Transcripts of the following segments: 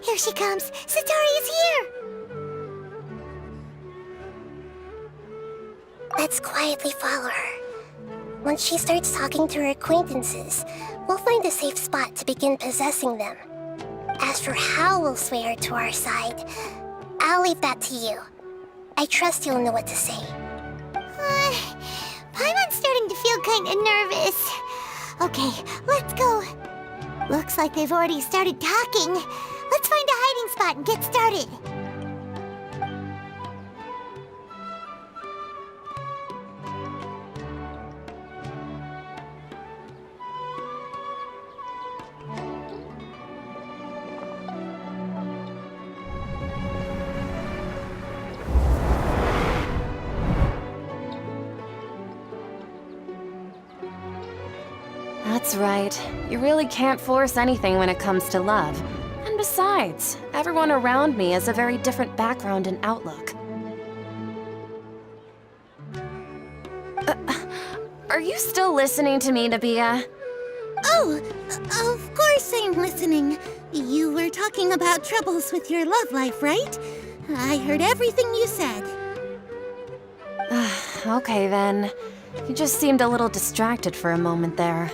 Here she comes! Satori is here! Let's quietly follow her. Once she starts talking to her acquaintances, we'll find a safe spot to begin possessing them. As for how we'll sway her to our side, I'll leave that to you. I trust you'll know what to say. Paimon's starting to feel kinda nervous. Okay, let's go. Looks like they've already started talking. Let's find a hiding spot and get started. That's right. You really can't force anything when it comes to love. And besides, everyone around me has a very different background and outlook. Are you still listening to me, Nabia? Oh, of course I'm listening. You were talking about troubles with your love life, right? I heard everything you said. Okay then. You just seemed a little distracted for a moment there.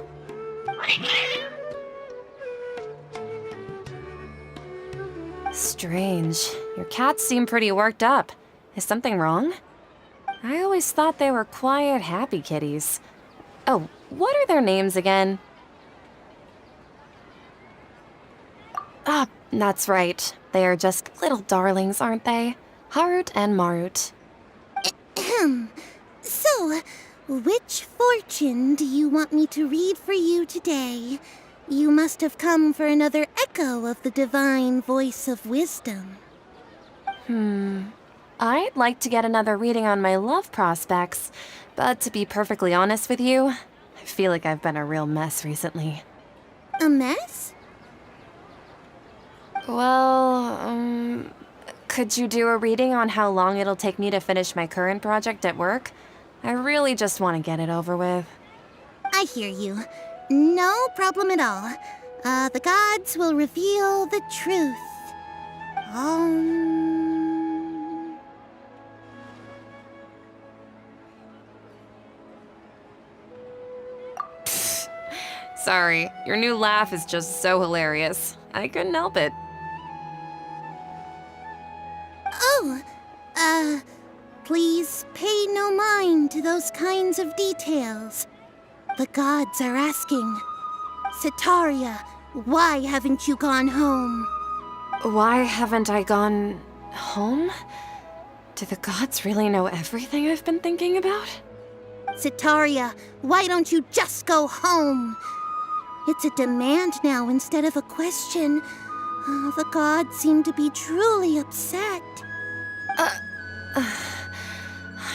Strange. Your cats seem pretty worked up. Is something wrong? I always thought they were quiet, happy kitties. Oh, what are their names again? Ah, that's right. They are just little darlings, aren't they? Harut and Marut. So, which fortune do you want me to read for you today? You must have come for another echo of the divine voice of wisdom. I'd like to get another reading on my love prospects, but to be perfectly honest with you, I feel like I've been a real mess recently. A mess? Well, could you do a reading on how long it'll take me to finish my current project at work? I really just want to get it over with. I hear you. No problem at all. The gods will reveal the truth. Sorry, your new laugh is just so hilarious. I couldn't help it. Please pay no mind to those kinds of details. The gods are asking, Setaria, why haven't you gone home? Why haven't I gone home? Do the gods really know everything I've been thinking about? Setaria, why don't you just go home? It's a demand now instead of a question. The gods seem to be truly upset.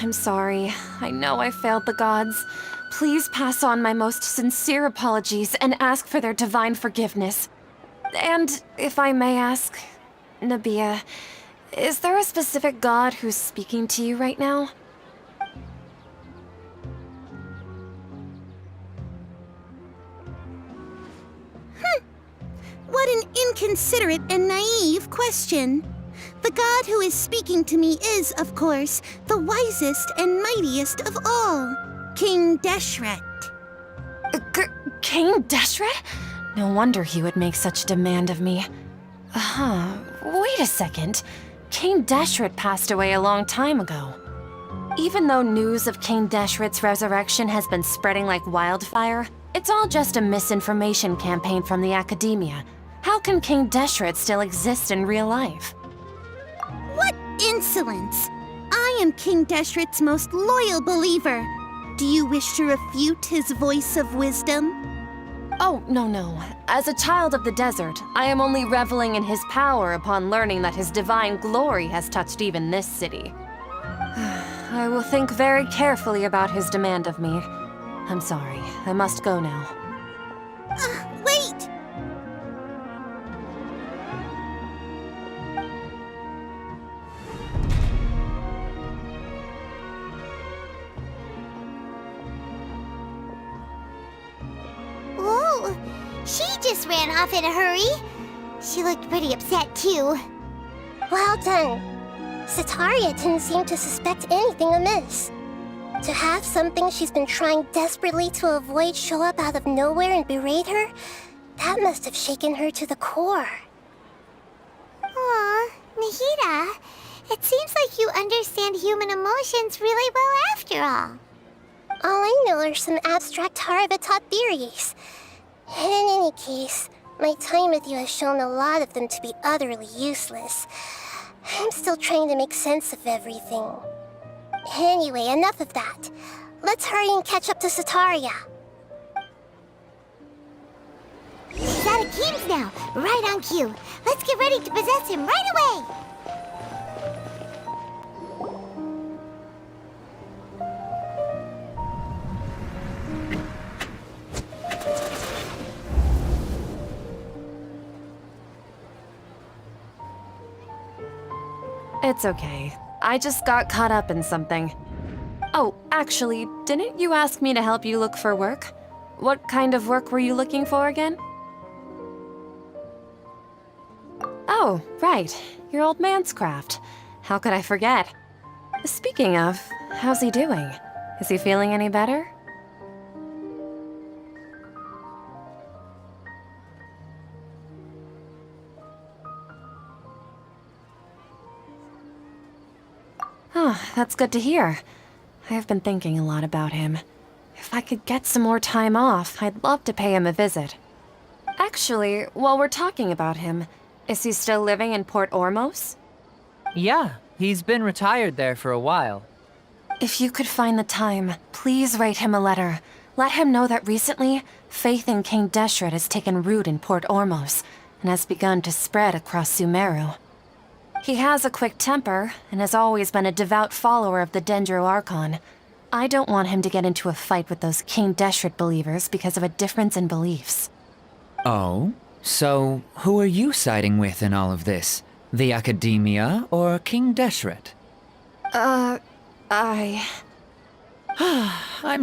I'm sorry. I know I failed the gods. Please pass on my most sincere apologies and ask for their divine forgiveness. And if I may ask, Nabia, is there a specific god who's speaking to you right now? What an inconsiderate and naive question. The god who is speaking to me is, of course, the wisest and mightiest of all, King Deshret. King Deshret? No wonder he would make such a demand of me. Wait a second. King Deshret passed away a long time ago. Even though news of King Deshret's resurrection has been spreading like wildfire, it's all just a misinformation campaign from the academia. How can King Deshret still exist in real life? What insolence! I am King Deshret's most loyal believer. Do you wish to refute his voice of wisdom? Oh, no. As a child of the desert, I am only reveling in his power upon learning that his divine glory has touched even this city. I will think very carefully about his demand of me. I'm sorry, I must go now. Wait! She just ran off in a hurry. She looked pretty upset too. Well done. Sataria didn't seem to suspect anything amiss. To have something she's been trying desperately to avoid show up out of nowhere and berate her, that must have shaken her to the core. Aw, Nahida, it seems like you understand human emotions really well after all. All I know are some abstract Harava-taught theories. And in any case, my time with you has shown a lot of them to be utterly useless. I'm still trying to make sense of everything. Anyway, enough of that. Let's hurry and catch up to Sataria. He's out of Keem's now, right on cue. Let's get ready to possess him right away! It's okay. I just got caught up in something. Oh, actually, didn't you ask me to help you look for work? What kind of work were you looking for again? Oh, right. Your old man's craft. How could I forget? Speaking of, how's he doing? Is he feeling any better? Oh, that's good to hear. I have been thinking a lot about him. If I could get some more time off, I'd love to pay him a visit. Actually, while we're talking about him, is he still living in Port Ormos? Yeah, he's been retired there for a while. If you could find the time, please write him a letter. Let him know that recently, faith in King Deshret has taken root in Port Ormos and has begun to spread across Sumeru. He has a quick temper and has always been a devout follower of the Dendro Archon. I don't want him to get into a fight with those King Deshret believers because of a difference in beliefs. Oh? So, who are you siding with in all of this? The Academia or King Deshret? I'm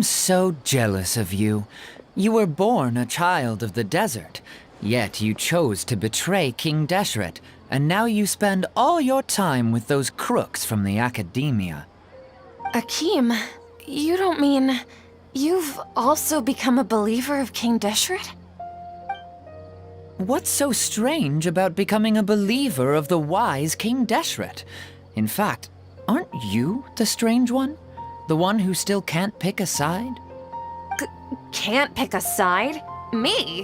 so jealous of you. You were born a child of the desert, yet you chose to betray King Deshret, and now you spend all your time with those crooks from the Academia. Akeem, you don't mean... you've also become a believer of King Deshret? What's so strange about becoming a believer of the wise King Deshret? In fact, aren't you the strange one? The one who still can't pick a side? Can't pick a side? Me?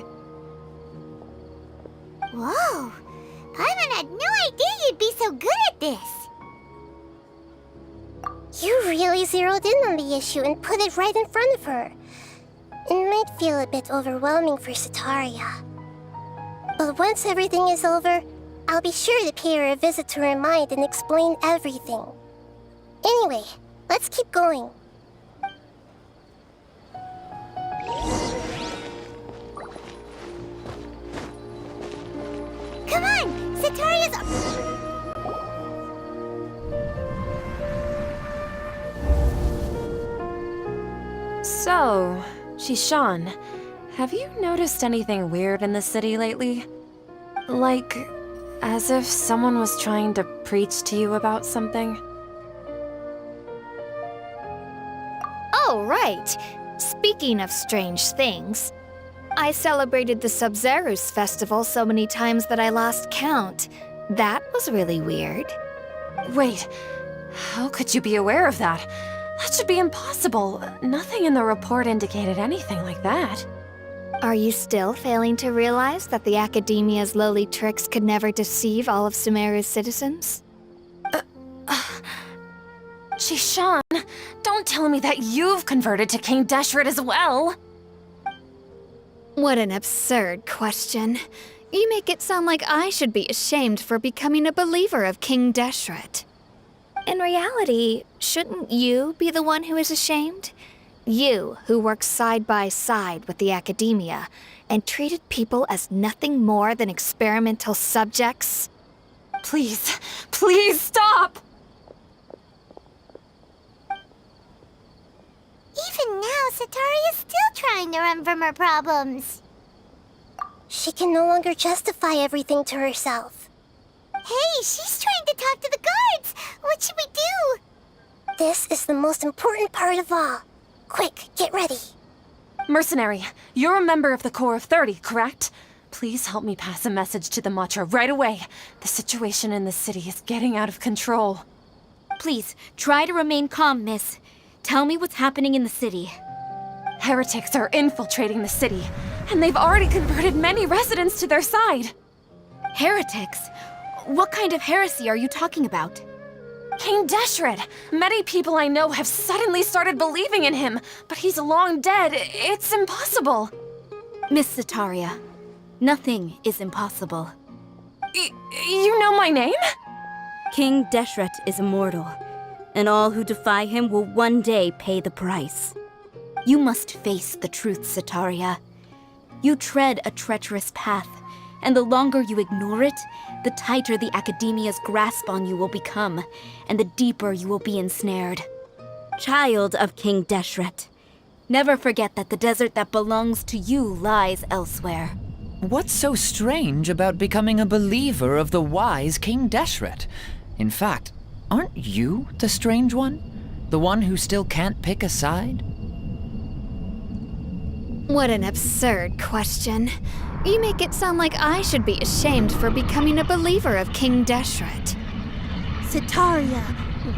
Whoa! Paimon had no idea you'd be so good at this! You really zeroed in on the issue and put it right in front of her. It might feel a bit overwhelming for Sataria. But once everything is over, I'll be sure to pay her a visit to her mind and explain everything. Anyway, let's keep going. Come on! Sataria's... So, Shishan, have you noticed anything weird in the city lately? Like, as if someone was trying to preach to you about something? Oh, right. Speaking of strange things, I celebrated the Sub-Zerus festival so many times that I lost count. That was really weird. Wait, how could you be aware of that? That should be impossible. Nothing in the report indicated anything like that. Are you still failing to realize that the Academia's lowly tricks could never deceive all of Sumeru's citizens? Shishan, don't tell me that you've converted to King Deshret as well! What an absurd question. You make it sound like I should be ashamed for becoming a believer of King Deshret. In reality, shouldn't you be the one who is ashamed? You, who works side by side with the Academia and treated people as nothing more than experimental subjects? Please, please stop! Even now, Sataria's still trying to run from her problems. She can no longer justify everything to herself. Hey, she's trying to talk to the guards! What should we do? This is the most important part of all. Quick, get ready. Mercenary, you're a member of the Corps of 30, correct? Please help me pass a message to the Matcha right away. The situation in the city is getting out of control. Please, try to remain calm, miss. Tell me what's happening in the city. Heretics are infiltrating the city, and they've already converted many residents to their side. Heretics? What kind of heresy are you talking about? King Deshret! Many people I know have suddenly started believing in him, but he's long dead. It's impossible. Miss Sataria, nothing is impossible. You know my name? King Deshret is immortal, and all who defy him will one day pay the price. You must face the truth, Sataria. You tread a treacherous path, and the longer you ignore it, the tighter the Academia's grasp on you will become, and the deeper you will be ensnared. Child of King Deshret, never forget that the desert that belongs to you lies elsewhere. What's so strange about becoming a believer of the wise King Deshret? In fact, aren't you the strange one? The one who still can't pick a side? What an absurd question. You make it sound like I should be ashamed for becoming a believer of King Deshret. Sataria,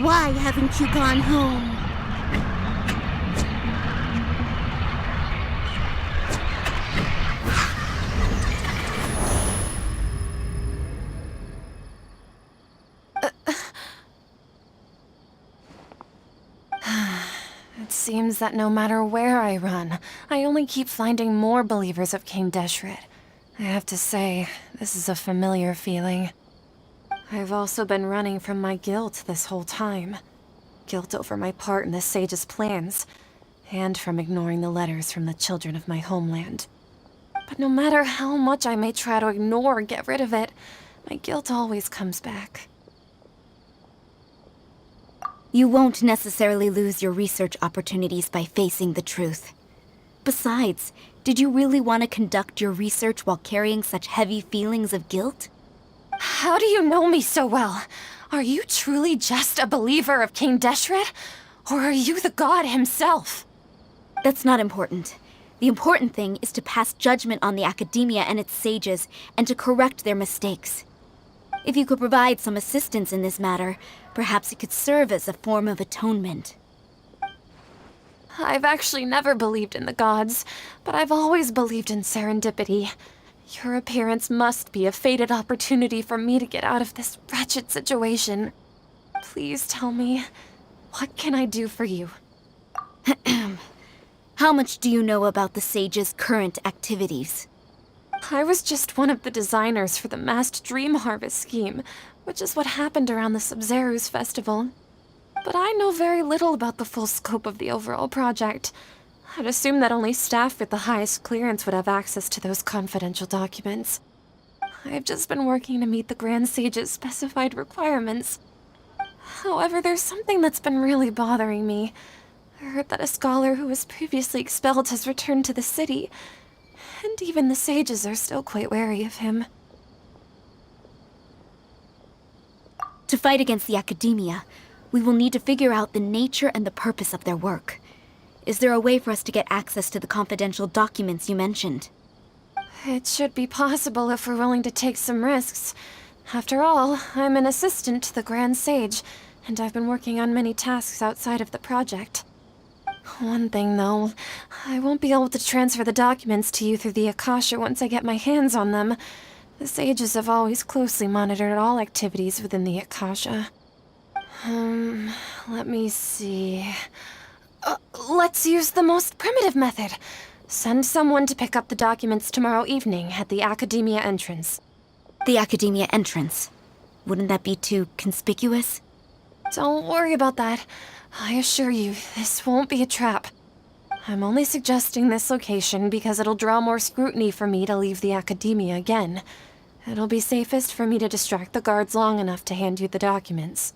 why haven't you gone home? It seems that no matter where I run, I only keep finding more believers of King Deshret. I have to say, this is a familiar feeling. I've also been running from my guilt this whole time. Guilt over my part in the Sage's plans, and from ignoring the letters from the children of my homeland. But no matter how much I may try to ignore or get rid of it, my guilt always comes back. You won't necessarily lose your research opportunities by facing the truth. Besides, did you really want to conduct your research while carrying such heavy feelings of guilt? How do you know me so well? Are you truly just a believer of King Deshret? Or are you the god himself? That's not important. The important thing is to pass judgment on the Academia and its sages, and to correct their mistakes. If you could provide some assistance in this matter, perhaps it could serve as a form of atonement. I've actually never believed in the gods, but I've always believed in serendipity. Your appearance must be a fated opportunity for me to get out of this wretched situation. Please tell me, what can I do for you? How much do you know about the sage's current activities? I was just one of the designers for the massed dream harvest scheme, which is what happened around the Sub-Zeru's festival. But I know very little about the full scope of the overall project. I'd assume that only staff with the highest clearance would have access to those confidential documents. I've just been working to meet the Grand Sage's specified requirements. However, there's something that's been really bothering me. I heard that a scholar who was previously expelled has returned to the city, and even the sages are still quite wary of him. To fight against the Academia, we will need to figure out the nature and the purpose of their work. Is there a way for us to get access to the confidential documents you mentioned? It should be possible if we're willing to take some risks. After all, I'm an assistant to the Grand Sage, and I've been working on many tasks outside of the project. One thing, though, I won't be able to transfer the documents to you through the Akasha once I get my hands on them. The sages have always closely monitored all activities within the Akasha. Let me see. Let's use the most primitive method. Send someone to pick up the documents tomorrow evening at the Academia entrance. The Academia entrance. Wouldn't that be too conspicuous? Don't worry about that. I assure you, this won't be a trap. I'm only suggesting this location because it'll draw more scrutiny for me to leave the Academia again. It'll be safest for me to distract the guards long enough to hand you the documents.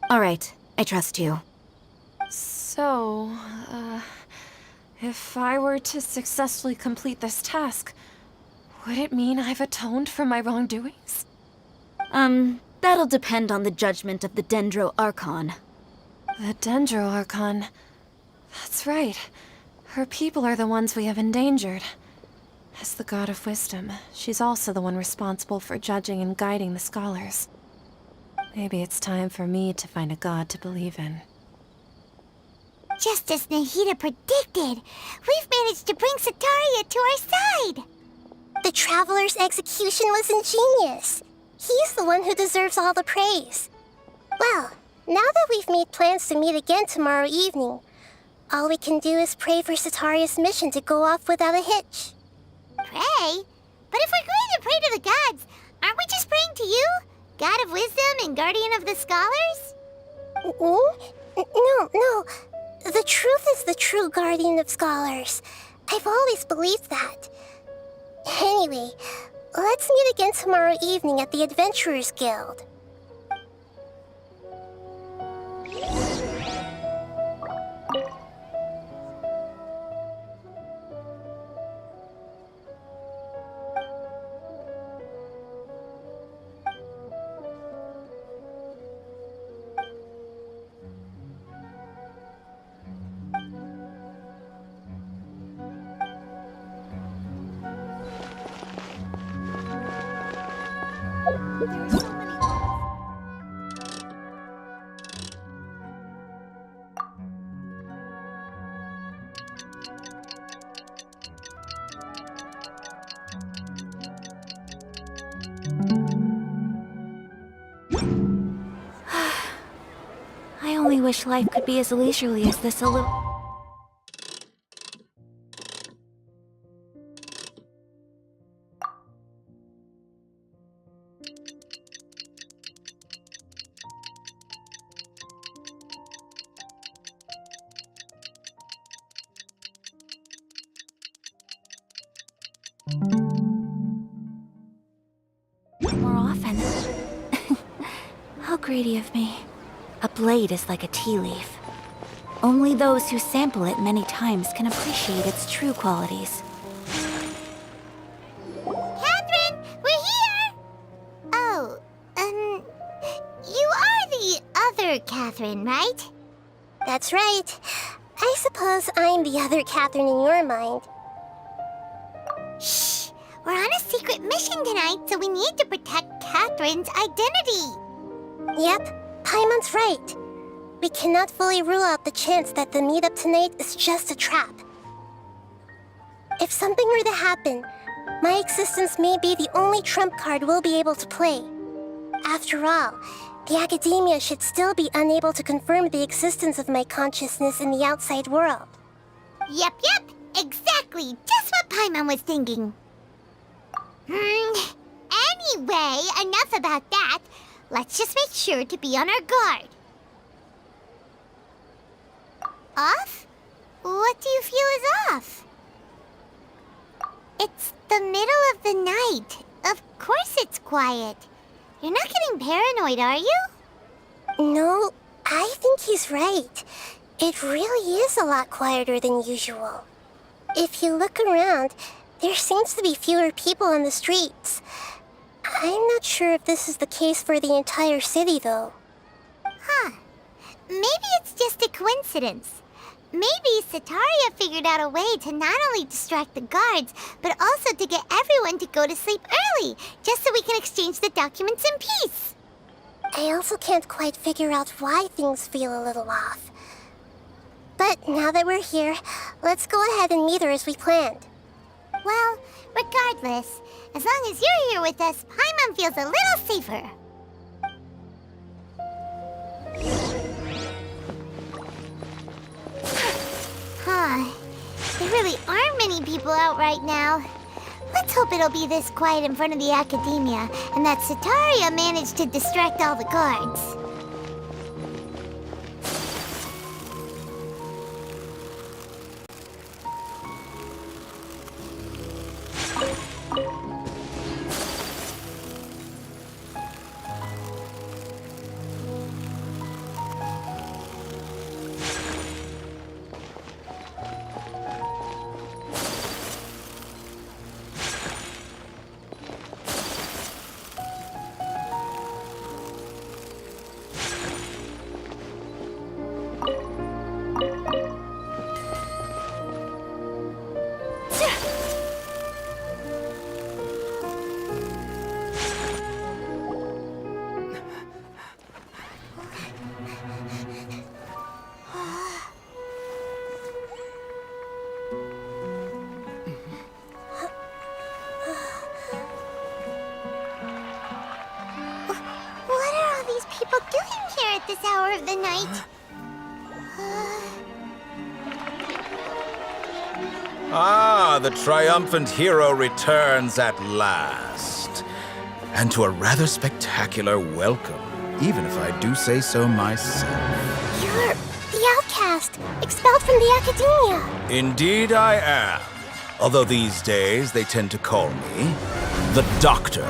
All right, I trust you. So, if I were to successfully complete this task, Would it mean I've atoned for my wrongdoings? That'll depend on the judgment of the Dendro Archon. The Dendro Archon. That's right. Her people are the ones we have endangered. As the god of wisdom, she's also the one responsible for judging and guiding the scholars. Maybe it's time for me to find a god to believe in. Just as Nahida predicted, we've managed to bring Sataria to our side! The Traveler's execution was ingenious. He's the one who deserves all the praise. Well, now that we've made plans to meet again tomorrow evening, all we can do is pray for Sataria's mission to go off without a hitch. Pray? But if we're going to pray to the gods, aren't we just praying to you? God of wisdom and guardian of the scholars? No. The truth is the true guardian of scholars. I've always believed that. Anyway, let's meet again tomorrow evening at the Adventurers Guild. I only wish life could be as leisurely as this a little... more often. How greedy of me. A blade is like a tea leaf. Only those who sample it many times can appreciate its true qualities. Catherine, we're here! Oh, you are the other Catherine, right? That's right. I suppose I'm the other Catherine in your mind. Shh! We're on a secret mission tonight, so we need to protect Catherine's identity. Yep, Paimon's right. We cannot fully rule out the chance that the meetup tonight is just a trap. If something were to happen, my existence may be the only trump card we'll be able to play. After all, the Academia should still be unable to confirm the existence of my consciousness in the outside world. Yep, exactly. Just what Paimon was thinking. Anyway, enough about that. Let's just make sure to be on our guard. Off? What do you feel is off? It's the middle of the night. Of course it's quiet. You're not getting paranoid, are you? No, I think he's right. It really is a lot quieter than usual. If you look around, there seems to be fewer people on the streets. I'm not sure if this is the case for the entire city, though. Huh. Maybe it's just a coincidence. Maybe Sataria figured out a way to not only distract the guards, but also to get everyone to go to sleep early, just so we can exchange the documents in peace. I also can't quite figure out why things feel a little off. But now that we're here, let's go ahead and meet her as we planned. Well, regardless, as long as you're here with us, Paimon feels a little safer. Huh. There really aren't many people out right now. Let's hope it'll be this quiet in front of the Academia, and that Sataria managed to distract all the guards. this hour of the night. Ah, the triumphant hero returns at last. And to a rather spectacular welcome, even if I do say so myself. You're the outcast, expelled from the academia. Indeed I am. Although these days they tend to call me the Doctor.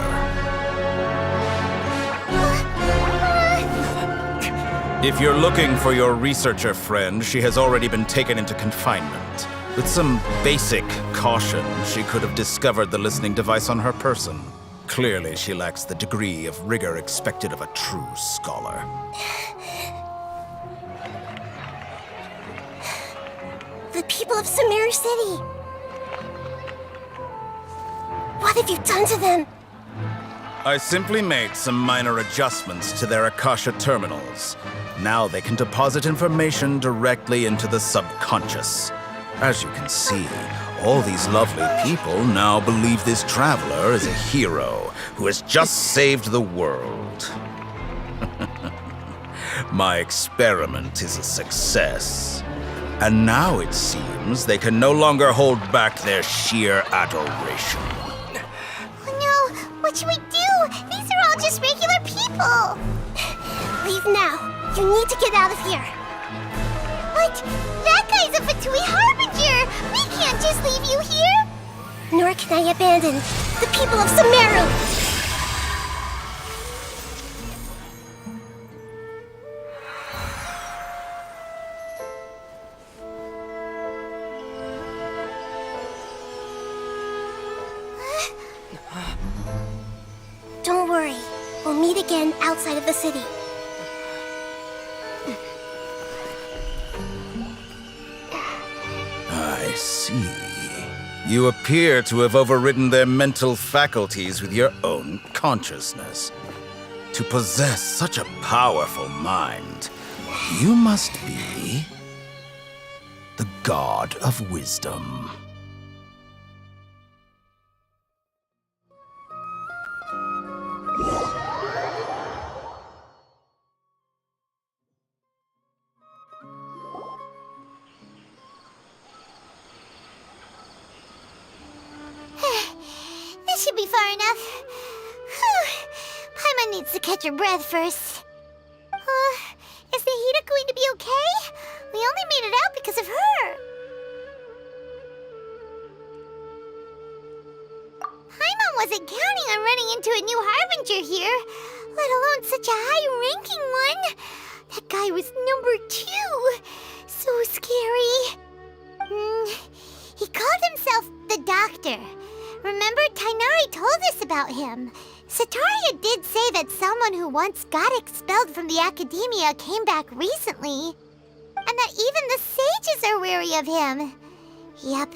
If you're looking for your researcher friend, she has already been taken into confinement. With some basic caution, she could have discovered the listening device on her person. Clearly, she lacks the degree of rigor expected of a true scholar. The people of Sumeru City. What have you done to them? I simply made some minor adjustments to their Akasha terminals. Now they can deposit information directly into the subconscious. As you can see, all these lovely people now believe this traveler is a hero who has just saved the world. My experiment is a success. And now it seems they can no longer hold back their sheer adoration. Oh no, what should we do? These are all just regular people. Leave now. You need to get out of here. What? That guy's a Fatui Harbinger! We can't just leave you here! Nor can I abandon the people of Sumeru. Don't worry. We'll meet again outside of the city. I see. You appear to have overridden their mental faculties with your own consciousness. To possess such a powerful mind, you must be the god of wisdom. This should be far enough. Whew. Paimon needs to catch her breath first. Is Nahida going to be okay? We only made it out because of her. Paimon wasn't counting on running into a new Harbinger here, let alone such a high-ranking one. That guy was number 2. So scary. He called himself the Doctor. Remember, Tainari told us about him. Sataria did say that someone who once got expelled from the academia came back recently. And that even the sages are wary of him. Yep,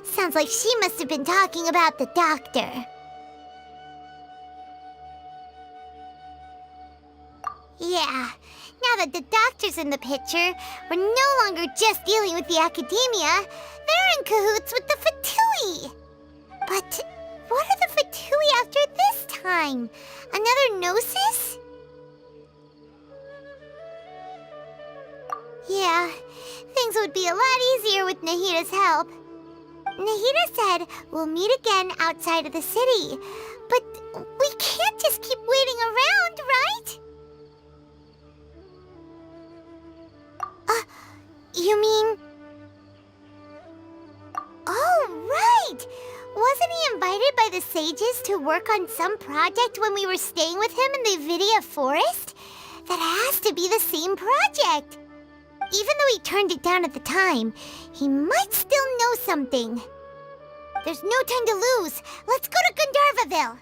sounds like she must have been talking about the Doctor. Yeah, now that the Doctor's in the picture, we're no longer just dealing with the academia. They're in cahoots with the Fatui. But what are the Fatui after this time? Another Gnosis? Yeah, things would be a lot easier with Nahida's help. Nahida said we'll meet again outside of the city. But we can't just keep waiting around, right? You mean... Oh, right! Wasn't he invited by the sages to work on some project when we were staying with him in the Vidia Forest? That has to be the same project. Even though he turned it down at the time, he might still know something. There's no time to lose. Let's go to Gandharvaville.